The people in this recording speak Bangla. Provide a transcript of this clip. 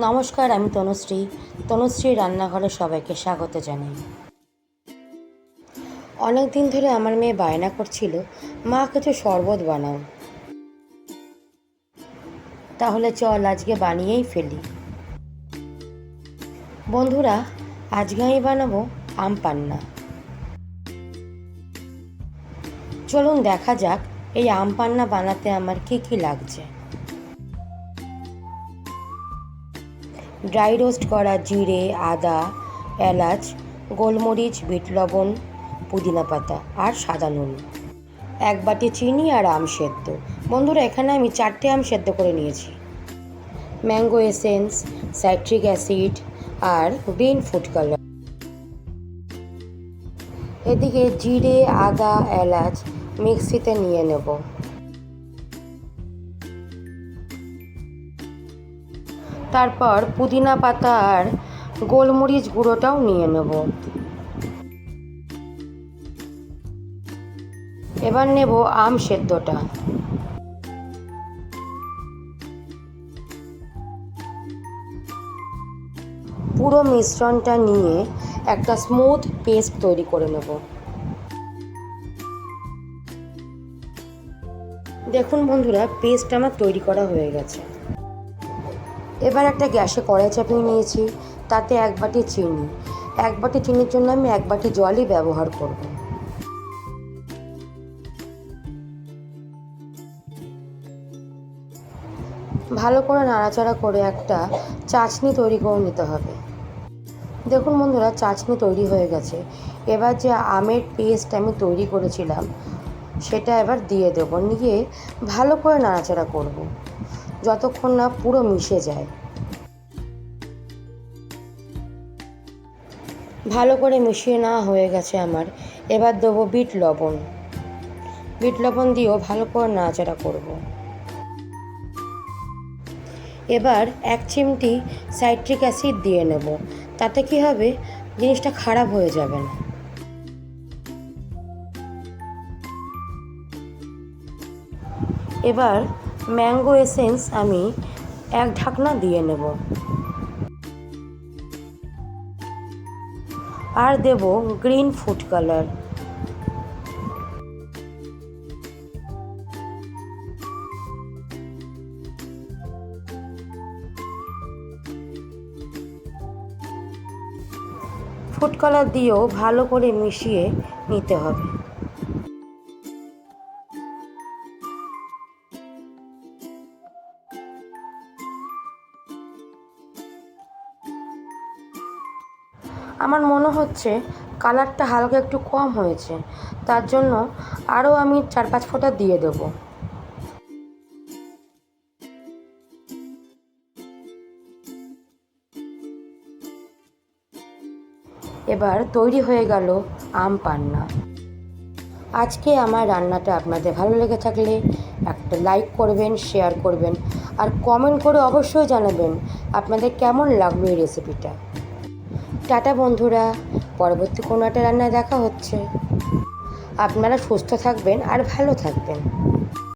নমস্কার, আমি তনুশ্রী রান্নাঘরে সবাইকে স্বাগত জানাই। অনেক দিন ধরে আমার মেয়ে বায়না করছিল, মা কিছু শরবত বানাও। তাহলে চল আজকে বানিয়েই ফেলি। বন্ধুরা, আজকে আমি বানাবো আম পান্না। চলুন দেখা যাক এই আম পান্না বানাতে আমার কী কী লাগছে। ড্রাই রোস্ট করা জিরে, আদা, এলাচ, গোলমরিচ, বিট লবণ, পুদিনা পাতা আর সাদা নুন, 1 বাটি চিনি আর আম সেদ্ধ। বন্ধুরা, এখানে আমি 4টে আম সেদ্ধ করে নিয়েছি। ম্যাঙ্গো এসেন্স, সাইট্রিক অ্যাসিড আর গ্রিন ফুড কালার। এদিকে জিরে, আদা, এলাচ মিক্সিতে নিয়ে নেব। তারপর পুদিনা পাতা আর গোলমরিচ গুঁড়োটাও নিয়ে নেব। এবার নেব আম সেদ্ধটা। পুরো মিশ্রণটা নিয়ে একটা স্মুথ পেস্ট তৈরি করে নেব। দেখুন বন্ধুরা, পেস্ট আমার তৈরি করা হয়ে গেছে। এবার একটা গ্যাসে কড়াই চাপিয়ে নিয়েছি, তাতে 1 বাটি চিনি। 1 বাটি চিনির জন্য আমি 1 বাটি জলই ব্যবহার করব। ভালো করে নাড়াচাড়া করে একটা চাশনি তৈরি করে নিতে হবে। দেখুন বন্ধুরা, চাশনি তৈরি হয়ে গেছে। এবার যে আমের পেস্ট আমি তৈরি করেছিলাম সেটা এবার দিয়ে দেব, নিয়ে ভালো করে নাড়াচাড়া করব যতক্ষণ না পুরো মিশে যায়। ভালো করে মিশিয়ে নেওয়া হয়ে গেছে আমার। এবার দেবো বিট লবণ। বিট লবণ দিয়েও ভালো করে নাড়াচাড়া করব। এবার 1 চিমটি সাইট্রিক অ্যাসিড দিয়ে নেব। তাতে কি হবে, জিনিসটা খারাপ হয়ে যাবে না। এবার ম্যাঙ্গো এসেন্স আমি 1 ঢাকনা দিয়ে নেব। আর দেব green food colour. Food colour দিয়েও ভালো করে মিশিয়ে নিতে হবে। আমার মনে হচ্ছে কালারটা হালকা একটু কম হয়েছে, তার জন্য আরও আমি 4-5 ফোঁটা দিয়ে দেব। এবার তৈরি হয়ে গেল আম পান্না। আজকে আমার রান্নাটা আপনাদের ভালো লেগে থাকলে একটা লাইক করবেন, শেয়ার করবেন আর কমেন্ট করে অবশ্যই জানাবেন আপনাদের কেমন লাগলো এই রেসিপিটা। টাটা বন্ধুরা, পরবর্তী কোনো একটা রান্নায় দেখা হচ্ছে। আপনারা সুস্থ থাকবেন আর ভালো থাকবেন।